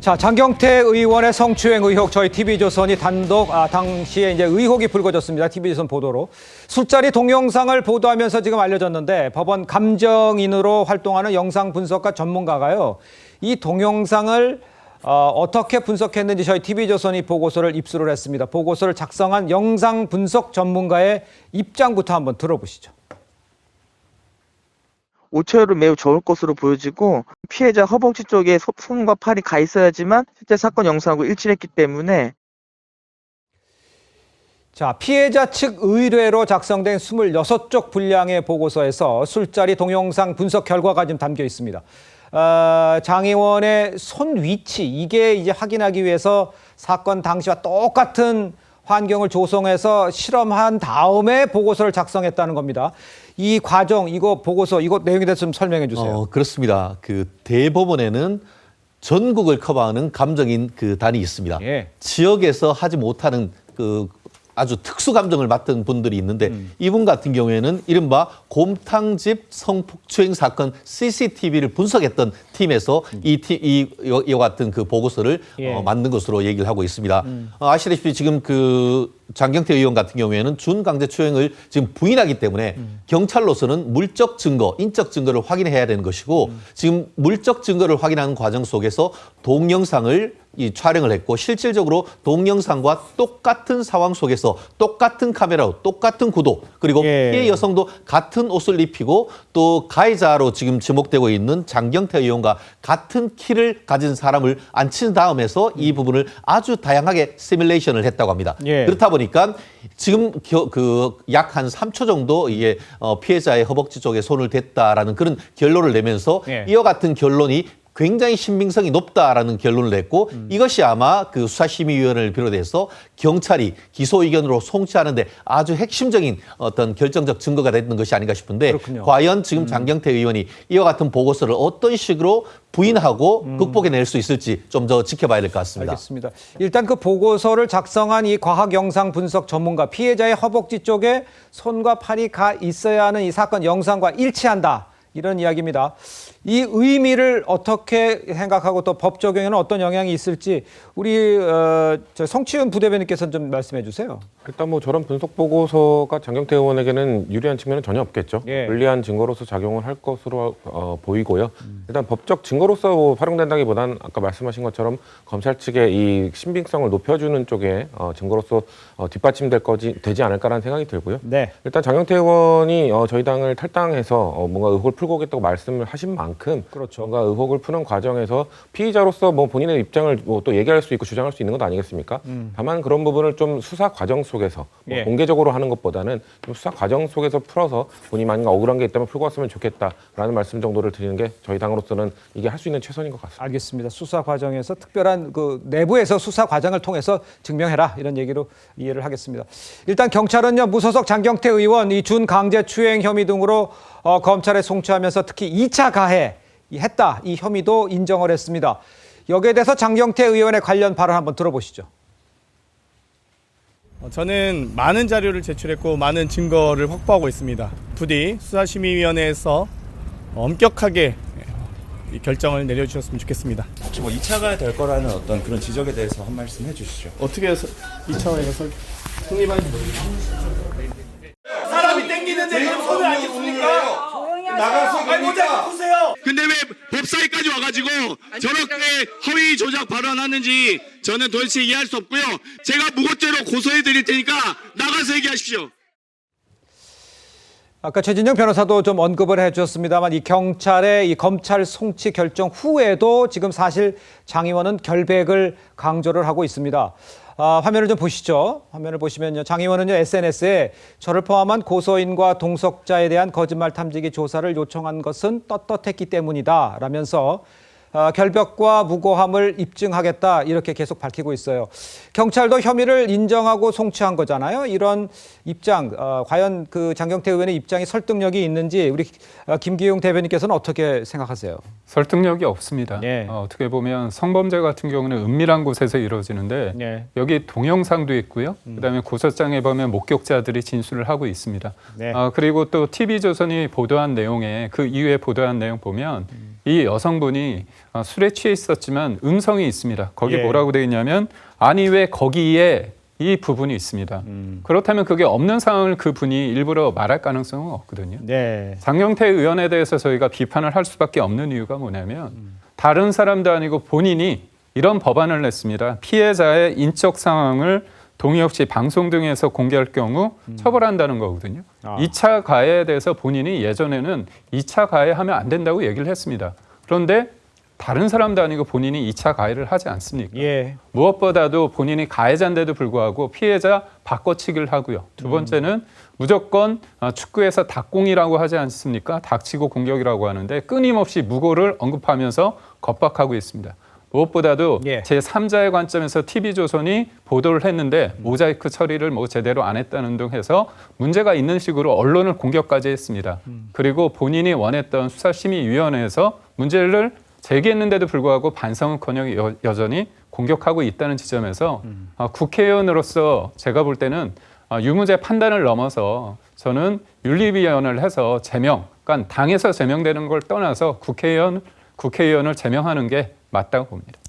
자, 장경태 의원의 성추행 의혹 저희 TV조선이 단독 당시에 이제 의혹이 불거졌습니다. TV조선 보도로 술자리 동영상을 보도하면서 지금 알려졌는데 법원 감정인으로 활동하는 영상 분석가 전문가가요. 이 동영상을 어떻게 분석했는지 저희 TV조선이 보고서를 입수를 했습니다. 보고서를 작성한 영상 분석 전문가의 입장부터 한번 들어보시죠. 오차율은 매우 적을 것으로 보여지고 피해자 허벅지 쪽에 손과 팔이 가 있어야지만 실제 사건 영상하고 일치했기 때문에 자, 피해자 측 의뢰로 작성된 26쪽 분량의 보고서에서 술자리 동영상 분석 결과가 지금 담겨 있습니다. 장 의원의 손 위치, 이게 이제 확인하기 위해서 사건 당시와 똑같은 환경을 조성해서 실험한 다음에 보고서를 작성했다는 겁니다. 이 과정, 이거 보고서, 이거 내용에 대해서 좀 설명해 주세요. 그렇습니다. 그 대법원에는 전국을 커버하는 감정인 그 단이 있습니다. 예. 지역에서 하지 못하는 그 아주 특수 감정을 맡은 분들이 있는데 이분 같은 경우에는 이른바 곰탕집 성폭추행 사건 CCTV를 분석했던 팀에서 이와 같은 그 보고서를 만든 것으로 얘기를 하고 있습니다. 아시다시피 지금 그 장경태 의원 같은 경우에는 준강제추행을 지금 부인하기 때문에 경찰로서는 물적 증거, 인적 증거를 확인해야 되는 것이고 지금 물적 증거를 확인하는 과정 속에서 동영상을 촬영을 했고 실질적으로 동영상과 똑같은 상황 속에서 똑같은 카메라로 똑같은 구도 그리고 피해 여성도 같은 옷을 입히고 또 가해자로 지금 지목되고 있는 장경태 의원과 같은 키를 가진 사람을 앉힌 다음에서 이 부분을 아주 다양하게 시뮬레이션을 했다고 합니다. 그렇다 보니까 지금 약 한 3초 정도 이게 피해자의 허벅지 쪽에 손을 댔다라는 그런 결론을 내면서 이와 같은 결론이 굉장히 신빙성이 높다라는 결론을 냈고 이것이 아마 그 수사심의위원회를 비롯해서 경찰이 기소 의견으로 송치하는데 아주 핵심적인 어떤 결정적 증거가 됐는 것이 아닌가 싶은데 그렇군요. 과연 지금 장경태 의원이 이와 같은 보고서를 어떤 식으로 부인하고 극복해낼 수 있을지 좀 더 지켜봐야 될 것 같습니다. 알겠습니다. 일단 그 보고서를 작성한 이 과학 영상 분석 전문가, 피해자의 허벅지 쪽에 손과 팔이 가 있어야 하는 이 사건 영상과 일치한다. 이런 이야기입니다. 이 의미를 어떻게 생각하고 또 법 적용에는 어떤 영향이 있을지 우리 성치훈 부대변인께서는 좀 말씀해 주세요. 일단 뭐 저런 분석 보고서가 장경태 의원에게는 유리한 측면은 전혀 없겠죠. 불리한 증거로서 작용을 할 것으로 보이고요. 일단 법적 증거로서 활용된다기보다는 아까 말씀하신 것처럼 검찰 측의 이 신빙성을 높여주는 쪽에 증거로서 뒷받침되지 않을까라는 생각이 들고요. 일단 장경태 의원이 저희 당을 탈당해서 뭔가 의혹을 풀고 오겠다고 말씀을 하신 만큼 뭔가 의혹을 푸는 과정에서 피의자로서 뭐 본인의 입장을 뭐 또 얘기할 수 있고 주장할 수 있는 것 아니겠습니까? 다만 그런 부분을 좀 수사 과정 속에서 뭐 공개적으로 하는 것보다는 좀 수사 과정 속에서 풀어서 본인이 만약 억울한 게 있다면 풀고 왔으면 좋겠다라는 말씀 정도를 드리는 게 저희 당으로서는 이게 할 수 있는 최선인 것 같습니다. 알겠습니다. 수사 과정에서 특별한 그 내부에서 수사 과정을 통해서 증명해라 이런 얘기로 이해를 하겠습니다. 일단 경찰은요 무소속 장경태 의원 이 준강제추행 혐의 등으로 검찰에 송치하면서 특히 2차 가해 했다 이 혐의도 인정을 했습니다. 여기에 대해서 장경태 의원의 관련 발언 한번 들어보시죠. 저는 많은 자료를 제출했고 많은 증거를 확보하고 있습니다. 부디 수사심의위원회에서 엄격하게 이 결정을 내려주셨으면 좋겠습니다. 혹시 뭐 2차가 될 거라는 어떤 그런 지적에 대해서 한 말씀 해주시죠. 어떻게 해서 2차에서 승리하는지 모르겠습니다. 사람이 땡기는데 그럼 손을 안 겠습니까? 나가서 모자 보세요. 근데 왜 법사위까지 와가지고 저렇게 허위 조작 발언하는지 저는 도대체 이해할 수 없고요. 제가 무고죄로 고소해 드릴 테니까 나가서 얘기하십시오. 아까 최진영 변호사도 좀 언급을 해주셨습니다만 이 경찰의 이 검찰 송치 결정 후에도 지금 사실 장 의원은 결백을 강조를 하고 있습니다. 화면을 좀 보시죠. 화면을 보시면요. 장 의원은요, SNS에 저를 포함한 고소인과 동석자에 대한 거짓말 탐지기 조사를 요청한 것은 떳떳했기 때문이다 라면서 결벽과 무고함을 입증하겠다 이렇게 계속 밝히고 있어요. 경찰도 혐의를 인정하고 송치한 거잖아요. 이런 입장, 과연 그 장경태 의원의 입장이 설득력이 있는지 우리 김기용 대변인께서는 어떻게 생각하세요? 설득력이 없습니다. 어떻게 보면 성범죄 같은 경우는 은밀한 곳에서 이루어지는데 여기 동영상도 있고요. 그다음에 고소장에 보면 목격자들이 진술을 하고 있습니다. 그리고 또 TV조선이 보도한 내용에 그 이후에 보도한 내용 보면 이 여성분이 술에 취해 있었지만 음성이 있습니다. 거기 예. 뭐라고 되어 있냐면 아니 왜 거기에 이 부분이 있습니다. 그렇다면 그게 없는 상황을 그분이 일부러 말할 가능성은 없거든요. 네. 장경태 의원에 대해서 저희가 비판을 할 수밖에 없는 이유가 뭐냐면 다른 사람도 아니고 본인이 이런 법안을 냈습니다. 피해자의 인적 상황을 동의 없이 방송 등에서 공개할 경우 처벌한다는 거거든요. 2차 가해에 대해서 본인이 예전에는 2차 가해하면 안 된다고 얘기를 했습니다. 그런데 다른 사람도 아니고 본인이 2차 가해를 하지 않습니까? 예. 무엇보다도 본인이 가해자인데도 불구하고 피해자 바꿔치기를 하고요. 두 번째는 무조건 축구에서 닭공이라고 하지 않습니까? 닥치고 공격이라고 하는데 끊임없이 무고를 언급하면서 겁박하고 있습니다. 무엇보다도 예. 제3자의 관점에서 TV조선이 보도를 했는데 모자이크 처리를 뭐 제대로 안 했다는 등 해서 문제가 있는 식으로 언론을 공격까지 했습니다. 그리고 본인이 원했던 수사심의위원회에서 문제를 제기했는데도 불구하고 반성은커녕 여전히 공격하고 있다는 지점에서 국회의원으로서 제가 볼 때는 유무죄 판단을 넘어서 저는 윤리위원회를 해서 제명, 그러니까 당에서 제명되는 걸 떠나서 국회의원을 제명하는 게 맞다고 봅니다.